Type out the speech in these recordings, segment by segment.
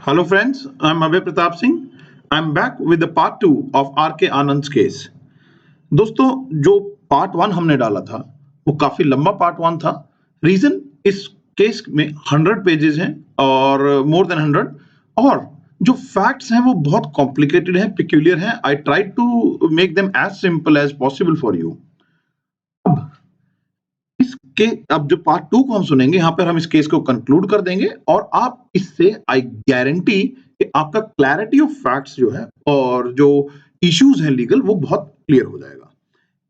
Hello friends, I'm Abhay Pratap Singh. I'm back with the part 2 of RK Anand's case. दोस्तों जो part 1 हमने डाला था वो काफी लंबा पार्ट 1 था. रीजन इस केस में 100 पेजेस हैं और मोर देन 100 और जो फैक्ट्स हैं वो बहुत कॉम्प्लिकेटेड हैं, पिक्यूलियर हैं. I try to make them as simple as possible for you. इसके अब जो पार्ट 2 को हम सुनेंगे यहाँ पर हम इस केस को कंक्लूड कर देंगे और आप इससे आई गारंटी कि आपका क्लैरिटी ऑफ फैक्ट्स जो है और जो इश्यूज हैं लीगल वो बहुत क्लियर हो जाएगा.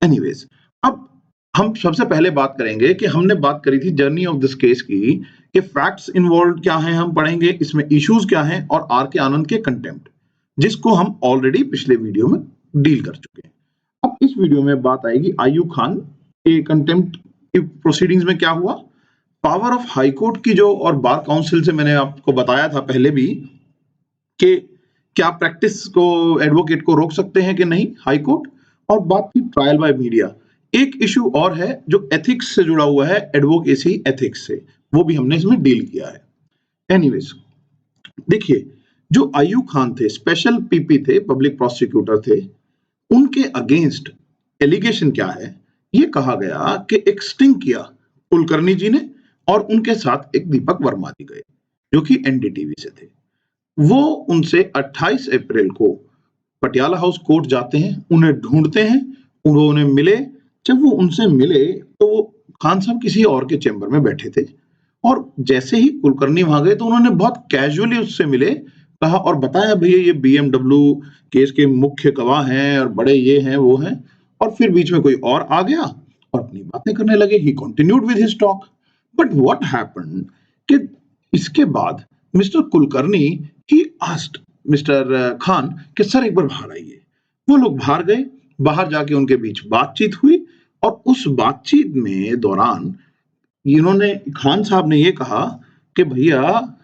एनीवेज, अब हम सबसे पहले बात करेंगे कि हमने बात करी थी जर्नी ऑफ दिस केस की कि फैक्ट्स इन्वॉल्व क्या हैं, हम पढ़ेंगे इसमें इश्यूज क्या हैं और आर के आनंद के कंटेम्प्ट, जिसको हम ऑलरेडी पिछले वीडियो में डील कर चुके हैं. अब इस वीडियो में बात आएगी आयुब खान के कंटेम्प्ट की प्रोसीडिंग्स में क्या हुआ, पावर ऑफ हाई कोर्ट की जो और बार काउंसिल से मैंने आपको बताया था पहले भी कि क्या प्रैक्टिस को एडवोकेट को रोक सकते हैं कि नहीं हाई कोर्ट, और बात थी ट्रायल बाय मीडिया. एक इशू और है जो एथिक्स से जुड़ा हुआ है, एडवोकेसी एथिक्स से, वो भी हमने इसमें डील किया है. एनीवेज, देखिए जो आयुब खान थे स्पेशल पीपी थे, पब्लिक प्रोसिक्यूटर थे, उनके अगेंस्ट एलिगेशन क्या है, ये कहा गया कि एक स्टिंग किया कुलकर्णी जी ने और उनके साथ एक दीपक वर्मा जी गए जो कि एनडीटीवी से थे. वो उनसे 28 अप्रैल को पटियाला हाउस कोर्ट जाते हैं, उन्हें ढूंढते हैं, उन्होंने मिले. जब वो उनसे मिले तो वो खान साहब किसी और के चेंबर में बैठे थे और जैसे ही कुलकर्णी वहां गए तो उन्होंने बहुत कैजुअली उससे मिले, कहा और बताया भैया ये बीएमडब्ल्यू केस के मुख्य गवाह हैं और बड़े ये हैं वो हैं, और फिर बीच में कोई और आ गया और अपनी बातें करने लगे. ही continued with his talk. But what happened कि इसके बाद mister Kulkarni he asked mister Khan कि सर एक बार बाहर आइए. वो लोग बाहर गए, बाहर जाके उनके बीच बातचीत हुई और उस बातचीत में दौरान इन्होंने खान साहब ने ये कहा कि भैया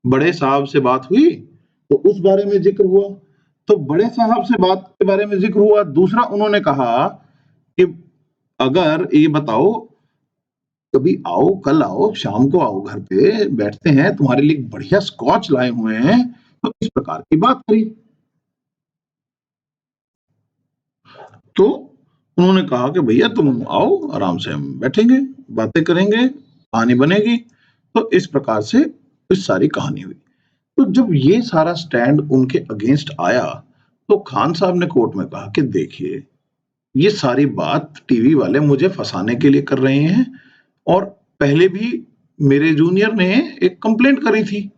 बड़े साहब से बात हुई तो उस बारे में जिक्र हुआ, तो बड़े साहब से बात के बारे में जिक्र हुआ. दूसरा उन्होंने कहा कि अगर ये बताओ कभी आओ, कल आओ, शाम को आओ, घर पे बैठते हैं, तुम्हारे लिए बढ़िया स्कॉच लाए हुए हैं. तो इस प्रकार की बात कही. तो उन्होंने कहा कि भैया तुम आओ, आराम से हम बैठेंगे, बातें करेंगे, कहानी बनेगी. तो इस प्रकार से इस सारी कहानी हुई. तो जब ये सारा स्टैंड उनके अगेंस्ट आया तो खान साहब ने कोर्ट में कहा कि देखिए ये सारी बात टीवी वाले मुझे फंसाने के लिए कर रहे हैं और पहले भी मेरे जूनियर ने एक कंप्लेंट करी थी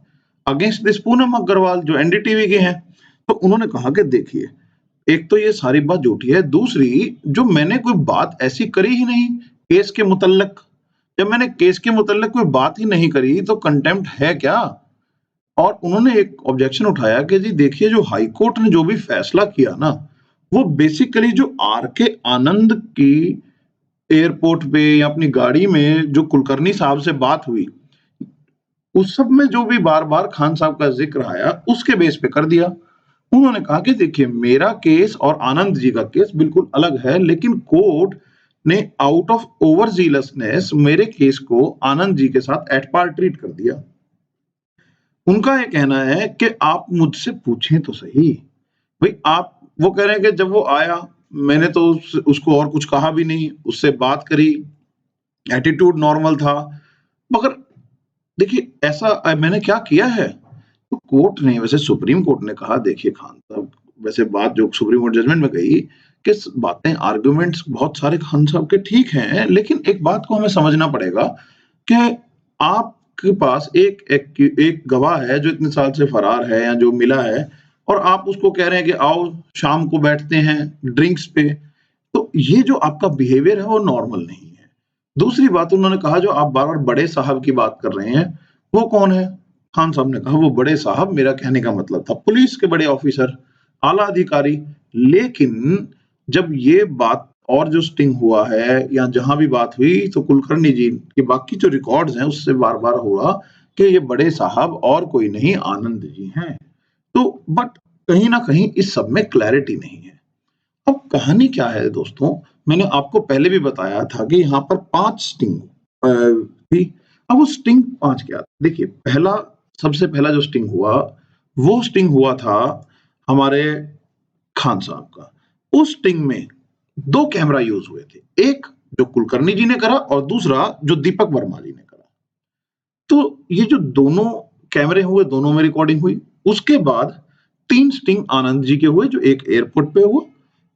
अगेंस्ट दिस पूनम अग्रवाल जो एनडीटीवी के हैं. तो उन्होंने कहा कि देखिए एक तो ये सारी बात झूठी है, दूसरी जो मैंने कोई बात ऐसी करी ही नहीं केस के मुतल्लक. जब मैंने केस के मुतल्लक कोई बात ही नहीं करी तो कंटेम्प्ट है क्या. और उन्होंने एक ऑब्जेक्शन उठाया कि जी देखिए जो हाई कोर्ट ने जो भी फैसला किया ना वो बेसिकली जो आर के आनंद की एयरपोर्ट पे या अपनी गाड़ी में जो कुलकर्णी साहब से बात हुई उस सब में जो भी बार बार खान साहब का जिक्र आया उसके बेस पे कर दिया. उन्होंने कहा कि देखिए मेरा केस और आनंद जी का केस बिल्कुल अलग है, लेकिन कोर्ट ने आउट ऑफ ओवर जीलसनेस मेरे केस को आनंद जी के साथ एट पार ट्रीट कर दिया. उनका ये कहना है कि आप मुझसे पूछें तो सही भाई, आप वो कह रहे हैं कि जब वो आया मैंने तो उसको और कुछ कहा भी नहीं, उससे बात करी, एटीट्यूड नॉर्मल था. मगर देखिए ऐसा मैंने क्या किया है. तो कोर्ट ने वैसे सुप्रीम कोर्ट ने कहा देखिए खान साहब, वैसे बात जो सुप्रीम कोर्ट जजमेंट में गई कि बातें आर्गुमेंट्स बहुत सारे खान साहब के ठीक हैं, लेकिन एक बात को हमें समझना पड़ेगा कि आपके पास एक गवाह है जो इतने साल से फरार है या जो मिला है और आप उसको कह रहे हैं कि आओ शाम को बैठते हैं ड्रिंक्स पे. तो ये जो आपका बिहेवियर है वो नॉर्मल नहीं है. दूसरी बात उन्होंने कहा जो आप बार बार बड़े साहब की बात कर रहे हैं वो कौन है. खान साहब ने कहा वो बड़े साहब मेरा कहने का मतलब था पुलिस के बड़े ऑफिसर, आला अधिकारी. लेकिन जब ये बात और जो स्टिंग हुआ है या जहां भी बात हुई तो कुलकर्णी जी के बाकी जो रिकॉर्ड्स हैं उससे बार बार हुआ कि ये बड़े साहब और कोई नहीं आनंद जी हैं. तो बट कहीं ना कहीं इस सब में क्लैरिटी नहीं है. अब कहानी क्या है दोस्तों, मैंने आपको पहले भी बताया था कि यहाँ पर 5 स्टिंग थी. अब वो स्टिंग 5 क्या, देखिए पहला सबसे पहला जो स्टिंग हुआ, वो स्टिंग हुआ था हमारे खान साहब का। उस स्टिंग में 2 कैमरा यूज़ हुए थे। एक जो कुलकर्णी जी ने करा और दूसरा जो दीपक वर्मा जी ने करा। तो ये जो दोनों कैमरे हुए, दोनों में रिकॉर्डिंग हुई। उसके बाद 3 स्टिंग आनंद जी के हुए, जो एक एयरपोर्ट पे हुआ,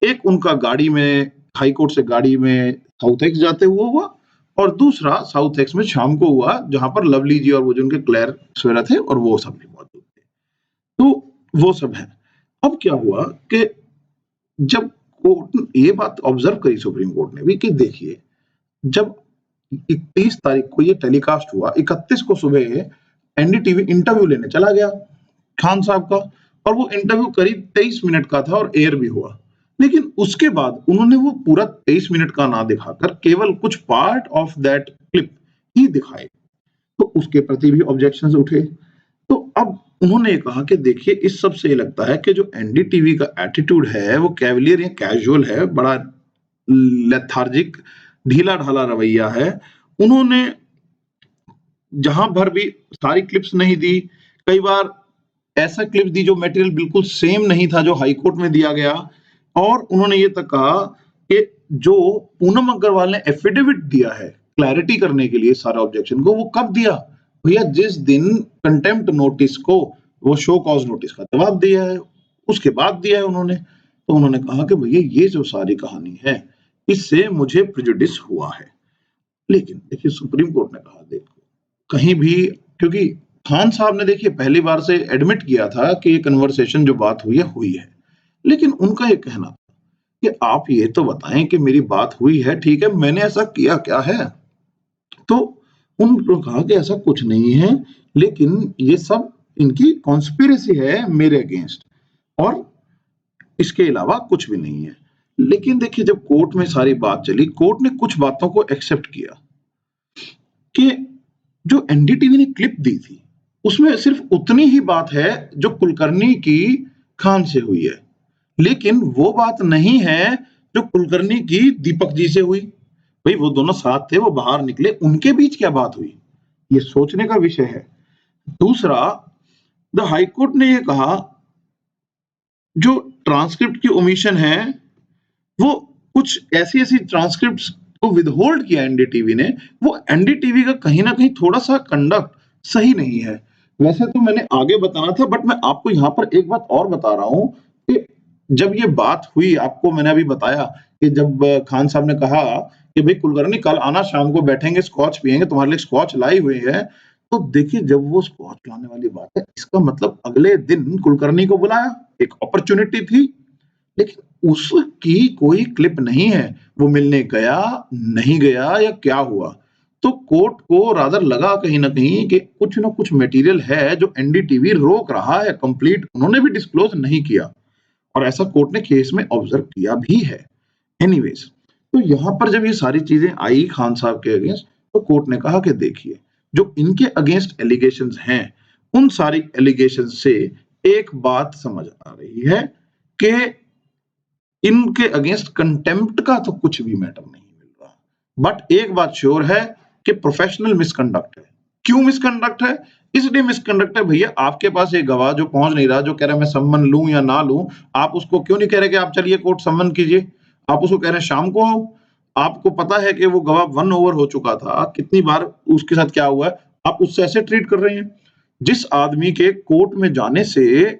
एक उनका गाड़ी में, हाई कोर्ट से गाड़ी में साउथ एक्स जाते हुए हुआ, और दूसरा साउथ एक्स में शाम को हुआ, जहाँ पर लवली जी और वो जो उनके क्लेयर सवेरा थे और वो सब भी मौजूद थे। तो वो सब है। अब क्या हुआ कि जब कोर्ट ने ये बात ऑब्जर्व करी, सुप्रीम कोर्ट ने भी, कि देखिए, जब 31 तारीख को ये टेलीकास्ट हुआ, 31 को सुबह एनडीटीवी इंटरव्यू लेने चला गया खान साहब का, और वो इंटरव्यू करीब 23 मिनट का था और एयर भी हुआ। लेकिन उसके बाद उन्होंने वो पूरा 23 मिनट का ना दिखाकर केवल कुछ पार्ट ऑफ दैट क्लिप ही दिखाए। तो उसके प्रति भी ऑब्जेक्शंस उठे। तो अब उन्होंने ये कहा कि देखिए, इस सब से ये लगता है कि जो एनडीटीवी का एटीट्यूड है वो कैवलियर या कैजुअल है, बड़ा लेथार्जिक, ढीला-ढाला रवैया है। उन्होंने जहां भर भी सारी क्लिप्स नहीं दी, कई बार ऐसा क्लिप्स दी जो मटेरियल बिल्कुल सेम नहीं था जो हाई कोर्ट में दिया गया, और उन्होंने ये तक कहा कि जो पूनम अग्रवाल ने एफिडेविट दिया है क्लैरिटी करने के लिए सारा ऑब्जेक्शन को, वो कब दिया? भैया, जिस दिन कंटेम्प्ट नोटिस को, वो शो कॉज नोटिस का जवाब दिया है, उसके बाद दिया है उन्होंने। तो उन्होंने कहा कि भैया, ये जो सारी कहानी है, इससे मुझे प्रेजुडिस हुआ है। लेकिन देखिए, सुप्रीम कोर्ट ने कहा, देखो, कहीं भी, क्योंकि खान साहब ने देखिए पहली बार से एडमिट किया था कि ये कन्वर्सेशन जो बात हुई है। लेकिन उनका ये कहना था कि आप ये तो बताएं कि मेरी बात हुई है, ठीक है, मैंने ऐसा किया क्या है? तो उन्होंने कहा कि ऐसा कुछ नहीं है, लेकिन ये सब इनकी कॉन्स्पिरेसी है मेरे अगेंस्ट, और इसके अलावा कुछ भी नहीं है। लेकिन देखिए, जब कोर्ट में सारी बात चली, कोर्ट ने कुछ बातों को एक्सेप्ट किया कि जो एनडीटीवी ने क्लिप दी थी, उसमें सिर्फ उतनी ही बात है जो कुलकर्णी की खान से हुई है, लेकिन वो बात नहीं है जो कुलकर्णी की दीपक जी से हुई। भाई, वो दोनों साथ थे, वो बाहर निकले, उनके बीच क्या बात हुई, ये सोचने का विषय है। दूसरा, द हाई कोर्ट ने ये कहा, जो ट्रांसक्रिप्ट की ओमिशन है, वो कुछ ऐसी-ऐसी ट्रांसक्रिप्ट्स को विथहोल्ड किया एनडीटीवी ने, वो एनडीटीवी का कहीं न कहीं थोड़ा-सा कंडक्ट सही नहीं है। वैसे तो मैंने आगे बताना था, बट मैं आपको यहाँ पर एक बात और बता रहा हूँ कि जब ये बात हुई, आपको मैंने अभी बताया कि जब खान साहब ने कहा कि भई कुलकर्णी, कल आना, शाम को बैठेंगे, स्कॉच पिएँगे, तुम्हारे लिए स्कॉच लाई हुई है। तो देखिए, जब वो स्कॉच लाने वाली बात है, इसका मतलब अगले दिन कुलकर्णी को बुलाया, एक अपॉर्च्युनिटी थी। लेकिन उसकी कोई क्लिप नहीं है। वो मिलने गया, नहीं गया, या क्या हुआ? तो कोर्ट को रादर लगा कहीं न कहीं कि कुछ न कुछ मटेरियल है जो एनडीटीवी रोक रहा है, कंप्लीट उन्होंने भी डिस्क्लोज़ नहीं किया, और ऐसा कोर्ट ने केस में ऑब्जर्व किया भी है। एनीवेज़, तो यहाँ पर जब ये सारी चीज़ें आई खान साहब के अगेंस्ट, तो कोर्ट ने कहा कि देखिए, जो इनके अगेंस्ट एलिगेशंस हैं, उन सारी एलिगेशंस से एक बात समझ आ रही है कि इनके अगेंस्ट कंटेम्प्ट का तो कुछ भी मैटर नहीं मिल रहा। बट एक बात श्योर है कि प्रोफेशनल मिसकंडक्ट है। क्यों मिसकंडक्ट है? इसलिए मिसकंडक्ट है, भैया, आपके पास एक गवाह जो पहुंच नहीं रहा, जो कह रहा है मैं सम्मन लूं या ना लूं, आप उसको क्यों नहीं कह रहे कि आप चलिए कोर्ट सम्मन कीजिए? आप उसको कह रहे हैं शाम को आओ। आपको पता है कि वो गवाह 1 ओवर हो चुका था, कितनी बार उसके साथ क्या हुआ है, आप उससे ऐसे ट्रीट कर रहे हैं। जिस आदमी के कोर्ट में जाने से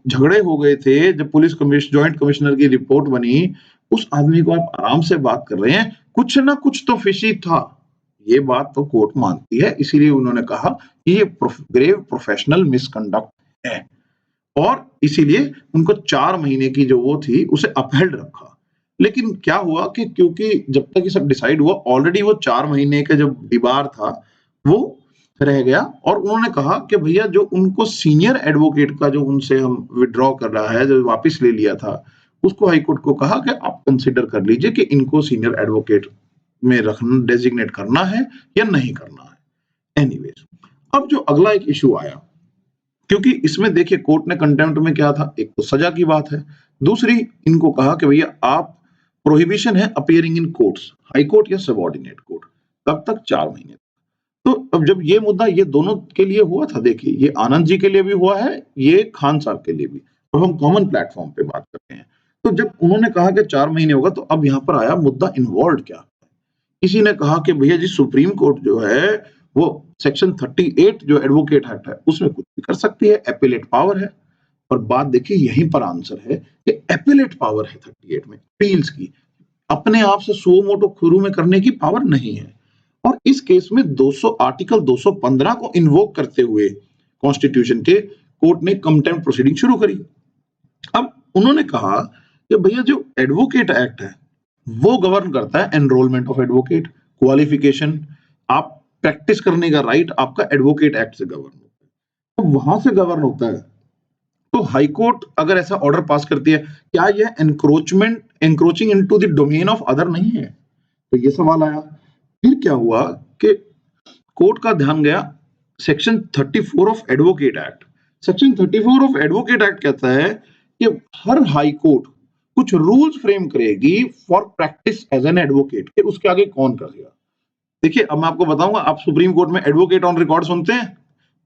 झगड़े हो गए थे, जब जॉइंट कमिश्नर की रिपोर्ट बनी, उस आदमी को आप आराम से बात कर रहे हैं, कुछ ना कुछ तो फिशी था। ये बात तो कोर्ट मानती है, इसीलिए उन्होंने कहा कि ये ग्रेव प्रोफेशनल मिसकंडक्ट है, और इसीलिए उनको 4 महीने की जो वो थी, उसे अपहेल्ड रखा। लेकिन क्या हुआ कि क्योंकि जब तक ये सब डिसाइड हुआ, ऑलरेडी वो 4 महीने का जो दीवार था, वो रह गया, और उन्होंने कहा कि भैया, जो उनको सीनियर एडवोकेट का जो उनसे हम विथड्रॉ कर रहा है, जो वापस ले लिया था, उसको हाई कोर्ट को कहा कि आप कंसीडर कर लीजिए कि इनको सीनियर एडवोकेट में रखना, डेजिग्नेट करना है या नहीं करना है। एनीवेज, अब जो अगला एक इश्यू आया, क्योंकि इसमें देखिए कोर्ट ने कंटेम्प्ट में क्या था, एक तो सजा की बात है, दूसरी इनको कहा कि भैया, आप प्रोहिबिशन है अपीयरिंग इन कोर्ट्स, हाई कोर्ट या सबऑर्डिनेट कोर्ट, कब तक? 4 महीने। तो अब जब ये मुद्दा ये दोनों के लिए हुआ था, देखिए ये आनंद जी के लिए भी हुआ है, ये खान साहब के लिए भी। अब हम कॉमन प्लेटफ़ॉर्म पे बात करते हैं। तो जब उन्होंने कहा कि 4 महीने होगा, तो अब यहाँ पर आया मुद्दा इन्वॉल्व्ड क्या? किसी ने कहा कि भैया जी सुप्रीम कोर्ट जो है वो सेक्शन 38 जो एडवोकेट एक्ट है उसमें कुछ भी कर सकती है, एपेलेट पावर है। और बात देखिए यहीं पर आंसर है कि एपेलेट पावर है 38 में अपील्स की, अपने आप से सुओ मोटो खुरू में करने की पावर नहीं है। और इस केस में 200 आर्टिकल 215 को इन्वोक करते हुए कॉन्स्टिट्यूशन के कोर्ट ने कंटेम्प्ट प्रोसीडिंग शुरू करी। अब उन्होंने कहा कि भैया जो एडवोकेट एक्ट है वो गवर्न करता है एनरोलमेंट ऑफ एडवोकेट, क्वालिफिकेशन, आप प्रैक्टिस करने का राइट आपका एडवोकेट एक्ट से गवर्न होता है। तो वहां से गवर्न होता है। तो हाई कोर्ट अगर ऐसा ऑर्डर पास करती है, क्या यह encroaching into the domain of other नहीं है? तो ये सवाल आया। फिर क्या हुआ कि कोर्ट का ध्यान गया section 34 of advocate act. Section 34 of advocate act कहता है कि हर हाई कोर्ट कुछ रूल्स फ्रेम करेगी for practice as an advocate, कि उसके आगे कौन करेगा। देखिए अब मैं आपको बताऊंगा, आप सुप्रीम कोर्ट में एडवोकेट ऑन रिकॉर्ड सुनते हैं,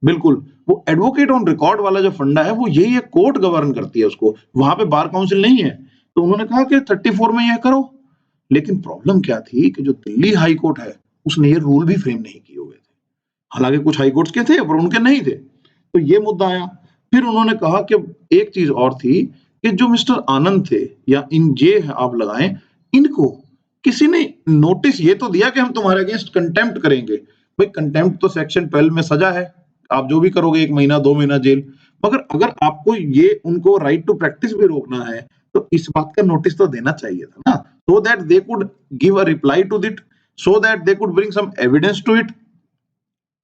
बिल्कुल वो एडवोकेट ऑन रिकॉर्ड वाला जो फंडा है वो यही है, कोर्ट गवर्न करती है उसको, वहां पे बार काउंसिल नहीं है। तो उन्होंने कहा कि 34 में यह करो। लेकिन प्रॉब्लम क्या थी कि जो दिल्ली हाई कोर्ट है उसने ये रूल भी फ्रेम नहीं किए हुए थे। हालांकि कुछ हाई कोर्ट्स के थे पर उनके नहीं थे। तो ये मुद्दा आया। फिर उन्होंने कहा कि एक चीज और थी कि जो मिस्टर आनंद थे या इन ये आप लगाएं, इनको किसी ने नोटिस ये तो दिया कि हम तुम्हारे अगेंस्ट कंटेम्प्ट करेंगे। भाई कंटेम्प्ट तो सेक्शन 12 में सजा है, आप जो भी करोगे 1 महीना 2 महीना जेल। मगर अगर आपको ये उनको राइट टू प्रैक्टिस भी रोकना है तो इस बात का नोटिस तो देना चाहिए था ना, so that they could give a reply to it, so that they could bring some evidence to it.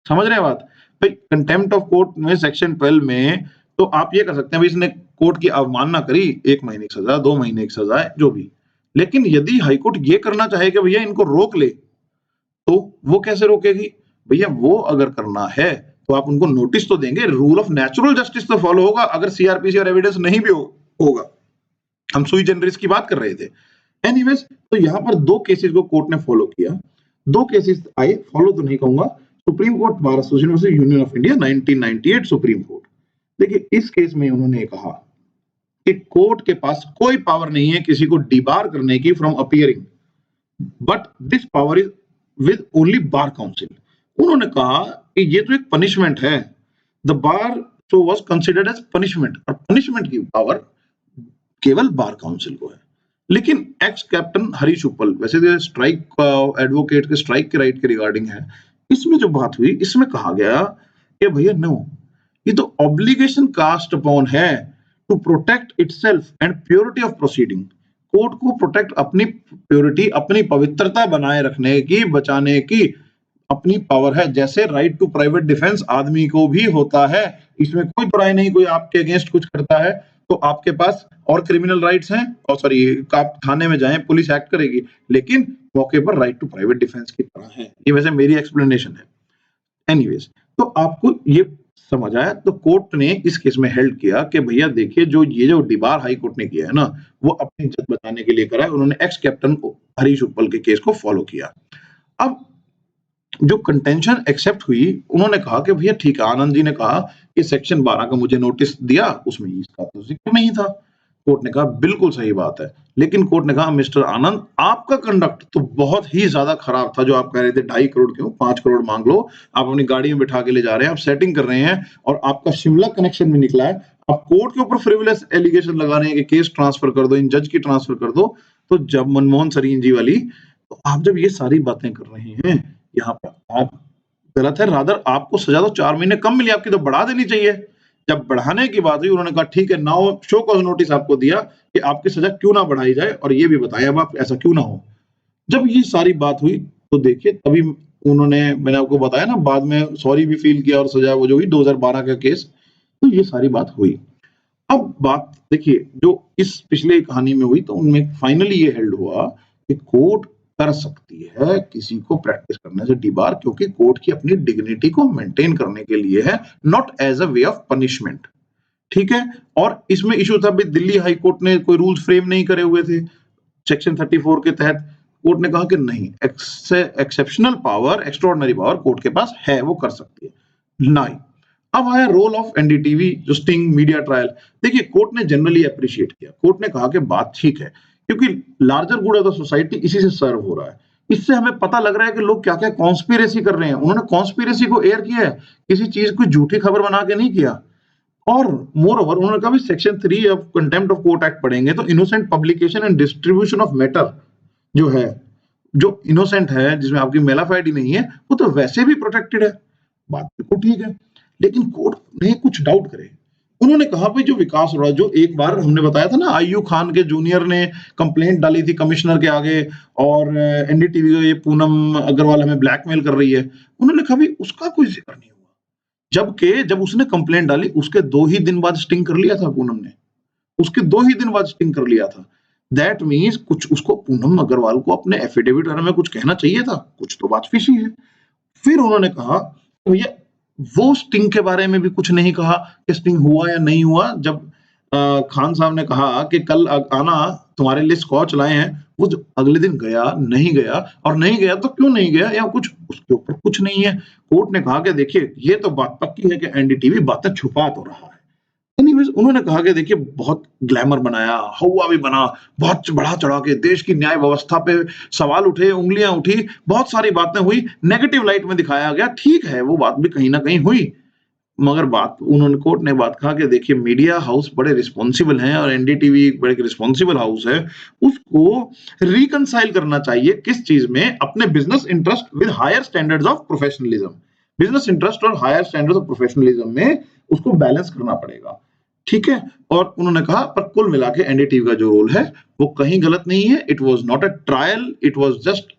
समझ रहे हैं बात? भाई कंटेम्प्ट ऑफ कोर्ट में सेक्शन 12 में तो आप ये कर सकते हैं भाई इसने कोर्ट की अवमानना करी, 1 महीने की सजा, 2 महीने की सजा है, जो भी। लेकिन यदि हाई कोर्ट ये करना चाहे कि भैया इनको रोक ले, तो वो कैसे रोकेगी? भैया वो अगर करना है तो आप उनको नोटिस तो देंगे, रूल ऑफ नेचुरल जस्टिस तो फॉलो होगा अगर सीआरपीसी और एविडेंस नहीं भी होगा। हम सुई जनरस की बात कर रहे थे। एनीवेज, तो यहाँ पर 2 केसेस को कोर्ट ने फॉलो किया। 2 केसेस आए, फॉलो तो नहीं कहूंगा। Supreme court bar association versus union of India 1998 supreme court. देखिए इस केस में उन्होंने कहा कि कोर्ट के पास कोई पावर नहीं है किसी को डिबार करने की from appearing, but this power is with only bar council. उन्होंने कहा कि ये तो एक पनिशमेंट है, the bar so was considered as punishment, और पनिशमेंट की पावर केवल बार काउंसिल को है। लेकिन एक्स कैप्टन हरीश उपल, वैसे तो स्ट्राइक एडवोकेट के स्ट्राइक के राइट के रिगार्डिंग है, इसमें जो बात हुई इसमें कहा गया कि भैया नो, ये तो ऑब्लिगेशन कास्ट अपॉन है to protect itself and purity of proceeding. Court को प्रोटेक्ट अपनी प्योरिटी, अपनी पवित्रता बनाए रखने की, बचाने की अपनी पावर है। जैसे राइट टू प्राइवेट डिफेंस आदमी को भी होता है, इसमें कोई बुराई नहीं। कोई आपके अगेंस्ट कुछ करता है तो आपके पास और क्रिमिनल राइट्स हैं, और सॉरी आप थाने में जाएं, पुलिस एक्ट करेगी, लेकिन मौके पर राइट टू प्राइवेट डिफेंस की तरह है। ये वैसे मेरी एक्सप्लेनेशन है। एनीवेज, तो आपको ये समझ आया। तो कोर्ट ने इस केस में हेल्ड किया कि भैया देखिए जो डिबार हाई कोर्ट ने किया है ना, वो अपनी इज्जत बचाने के लिए करा है। उन्होंने एक्स कैप्टन हरीश उपल के केस को फॉलो किया। अब जो कंटेंशन एक्सेप्ट हुई, उन्होंने कहा कि भैया ठीक है, आनंद जी ने कहा कि सेक्शन 12 का मुझे नोटिस दिया, उसमें इसका तो जिक्र नहीं था। कोर्ट ने कहा बिल्कुल सही बात है। लेकिन कोर्ट ने कहा मिस्टर आनंद, आपका कंडक्ट तो बहुत ही ज्यादा खराब था। जो आप कह रहे थे 2.5 करोड़ क्यों, 5 करोड़ मांग लो, आप अपनी गाड़ी में बिठा के ले जा रहे हैं, आप सेटिंग कर रहे हैं, और आपका शिमला कनेक्शन भी निकला है। आप कोर्ट के ऊपर फ्रिवलेस एलिगेशन लगा रहे हैं कि केस ट्रांसफर कर दो, इन जज की ट्रांसफर कर दो। तो जब मनमोहन सरीन जी वाली, तो आप जब ये सारी बातें कर रहे हैं, यहाँ पर आप गलत है। रादर आपको सजा तो 4 महीने कम मिली, आपकी तो बढ़ा देनी चाहिए। जब बढ़ाने की बात हुई, उन्होंने कहा ठीक है, नाउ शो कॉज नोटिस आपको दिया कि आपकी सजा क्यों ना बढ़ाई जाए, और ये भी बताएं अब आप ऐसा क्यों ना हो। जब ये सारी बात हुई तो देखिए तभी उन्होंने, मैंने आपको बताया ना, बाद में सॉरी भी फील किया और सजा वो जो हुई 2012 का केस। तो ये सारी बात हुई। अब बात देखिए जो इस पिछले कहानी में हुई, तो उनमें फाइनली ये हेल्ड हुआ कि कोर्ट कर सकती है किसी को प्रैक्टिस करने से डिबार, क्योंकि कोर्ट की अपनी डिग्निटी को मेंटेन करने के लिए है, not as a way of punishment. ठीक है। और इसमें इशू था भी, दिल्ली हाई कोर्ट ने कोई रूल्स फ्रेम नहीं करे हुए थे सेक्शन 34 के तहत। कोर्ट ने कहा कि नहीं, exceptional power, extraordinary power court के पास है, वो कर सकती है। नहीं, अब आया रोल ऑफ एनडीटीवी, जो स्टिंग मीडिया ट्रायल। देखिए, कोर्ट ने जनरली अप्रिशिएट किया, कोर्ट ने कहा कि बात ठीक है, क्योंकि larger good of the society इसी से सर्व हो रहा है। इससे हमें पता लग रहा है कि लोग क्या क्या कॉन्स्पिरेसी कर रहे हैं। उन्होंने कॉन्स्पिरेसी को एयर किया है, किसी चीज को झूठी खबर बना के नहीं किया। और मोर ओवर उन्होंने कहा section 3 of contempt of court act पढ़ेंगे तो innocent publication and distribution of matter जो है, जो इनोसेंट है, जिसमें आपकी मेलाफाइड ही नहीं है, वो तो वैसे भी प्रोटेक्टेड है। बात बिल्कुल ठीक है, लेकिन कोर्ट ने कुछ डाउट करे। उन्होंने कहा भाई, जो विकास हो रहा है, जो एक बार हमने बताया था ना, आईयू खान के जूनियर ने कंप्लेंट डाली थी कमिश्नर के आगे, और एनडीटीवी को ये पूनम अग्रवाल हमें ब्लैकमेल कर रही है, उन्होंने कहा भाई उसका कोई जिक्र नहीं हुआ। जबकि जब उसने कंप्लेंट डाली उसके 2 ही दिन बाद स्टिंग कर लिया था पूनम ने, उसके 2 ही दिन बाद स्टिंग कर लिया था। दैट मीन्स कुछ उसको, पूनम अग्रवाल को अपने एफिडेविट में कुछ कहना चाहिए था, कुछ तो बात फिशी है। फिर उन्होंने कहा भैया वो स्टिंग के बारे में भी कुछ नहीं कहा कि स्टिंग हुआ या नहीं हुआ। जब खान साहब ने कहा कि कल आना, तुम्हारे लिए स्कॉच लाए हैं, वो जो अगले दिन गया नहीं गया, और नहीं गया तो क्यों नहीं गया, या कुछ उसके ऊपर कुछ नहीं है। कोर्ट ने कहा कि देखिए ये तो बात पक्की है कि एनडीटीवी बातें छुपा तो रहा है। एनीवेज उन्होंने कहा कि देखिए बहुत ग्लैमर बनाया, हवा भी बना, बहुत बढ़ा चढ़ा के देश की न्याय व्यवस्था पे सवाल उठे, उंगलियां उठी, बहुत सारी बातें हुई, नेगेटिव लाइट में दिखाया गया। ठीक है, वो बात भी कहीं ना कहीं हुई, मगर बात, उन्होंने, कोर्ट ने बात कहा कि देखिए मीडिया हाउस बड़े रिस्पॉन्सिबल हैं और एनडीटीवी बड़े रिस्पॉन्सिबल हाउस है, उसको रिकंसाइल करना चाहिए किस चीज में, अपने business interest with higher standards of professionalism, business interest और हायर स्टैंडर्ड्स ऑफ प्रोफेशनलिज्म में उसको बैलेंस करना पड़ेगा। ठीक है, और उन्होंने कहा पर कुल मिला के एनडीटीवी का जो रोल है वो कहीं गलत नहीं है। It was not a trial, it was just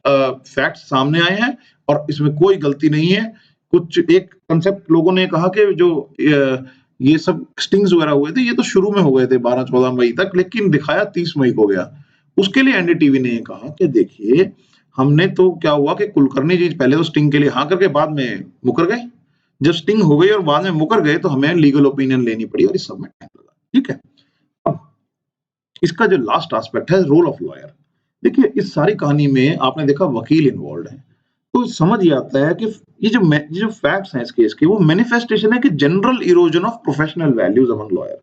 facts सामने आए हैं और इसमें कोई गलती नहीं है। कुछ एक कंसेप्ट लोगों ने कहा कि जो ये सब स्टिंग्स वगैरह हुए थे, ये तो शुरू में हो गए थे 12-14 मई तक, लेकिन दिखाया 30 मई को गया। उसके लिए एनडीटीवी ने कहा कि देखिए हमने तो, क्या हुआ कि कुलकर्णी जी पहले तो स्टिंग के लिए हाँ करके बाद में मुकर गए, जब स्टिंग हो गई और बाद में मुकर गए तो हमें लीगल ओपिनियन लेनी पड़ी और इस सब में टाइम लगा। ठीक है, अब इसका जो लास्ट एस्पेक्ट है, रोल ऑफ लॉयर। देखिए इस सारी कहानी में आपने देखा वकील इन्वॉल्व है, तो समझ ही आता है कि ये जो फैक्ट्स हैं इस केस के, वो मैनिफेस्टेशन है कि general erosion of professional values among lawyer,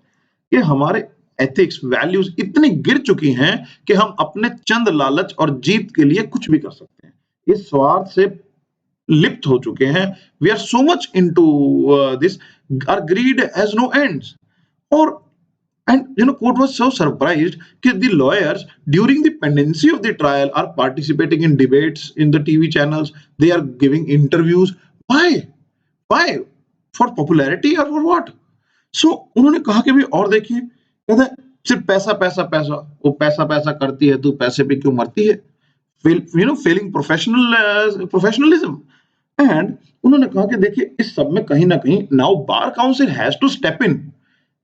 कि हमारे एथिक्स वैल्यूज इतनी गिर चुकी हैं कि हम अपने चंद लालच और जीत के लिए कुछ भी कर सकते हैं। इस स्वार्थ से लिप्त हो चुके हैं। We are so much into this, our greed has no ends. और and court was so surprised that the lawyers during the pendency of the trial are participating in debates in the TV channels, they are giving interviews. Why for popularity or for what? So उन्होंने कहा कि भाई और देखिए, कहता है सिर्फ पैसा पैसा पैसा, वो पैसा पैसा करती है, तू पैसे पे क्यों मरती है, फेलिंग प्रोफेशनलिज्म। एंड उन्होंने कहा कि देखिए इस सब में कहीं ना कहीं now bar council has to step in.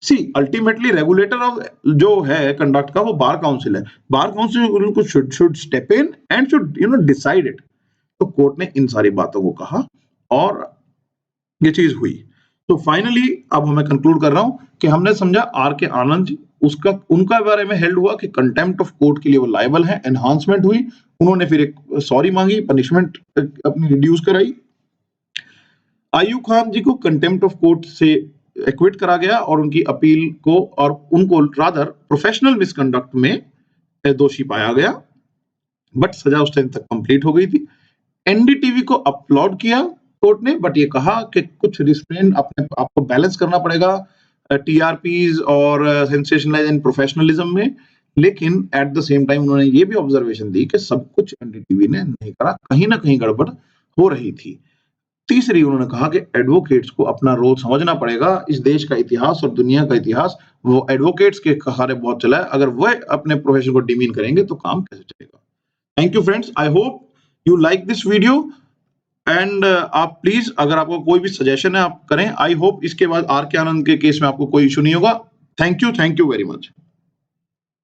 See ultimately regulator of जो है कंडक्ट का, वो बार काउंसिल है। बार काउंसिल को should step in and should decide it. तो कोर्ट ने इन सारी बातों को कहा और ये चीज हुई। तो फाइनली अब मैं कंक्लूड कर रहा हूं कि हमने समझा आर के आनंद जी, उसका उनका बारे में हेल्ड हुआ कि कंटेम्प्ट ऑफ कोर्ट के लिए वो लायबल है, एनहांसमेंट हुई, उन्होंने फिर एक सॉरी मांगी, पनिशमेंट अपनी रिड्यूस कराई। आयू खान जी को कंटेम्प्ट ऑफ कोर्ट से एक्विट करा गया और उनकी अपील को, और उनको रादर प्रोफेशनल मिसकंडक्ट में दोषी पाया गया, बट सजा उस टाइम तक कंप्लीट हो गई थी। एनडीटीवी को अपलॉड किया कोर्ट ने, बट ये कहा कि कुछ रिस्ट्रेन अपने आपको बैलेंस करना पड़ेगा टीआरपीज और सेंसेशनलाइज एंड प्रोफेशनलिज्म में। लेकिन एट द सेम टाइम उन्होंने ये भी ऑब्जर्वेशन दी कि सब कुछ एनडीटीवी ने नहीं करा, कहीं ना कहीं गड़बड़ हो रही थी। तीसरी उन्होंने कहा कि एडवोकेट्स को अपना रोल समझना पड़ेगा। इस देश का इतिहास और दुनिया का इतिहास वो एडवोकेट्स के सहारे बहुत चला है, अगर वह अपने प्रोफेशन को डिमीन करेंगे तो काम कैसे चलेगा। Thank you friends, I hope you like this video and आप प्लीज, अगर आपको कोई भी सजेशन है आप करें। आई होप इसके बाद आर के आनंद के केस में आपको कोई इशू नहीं होगा। Thank you very much.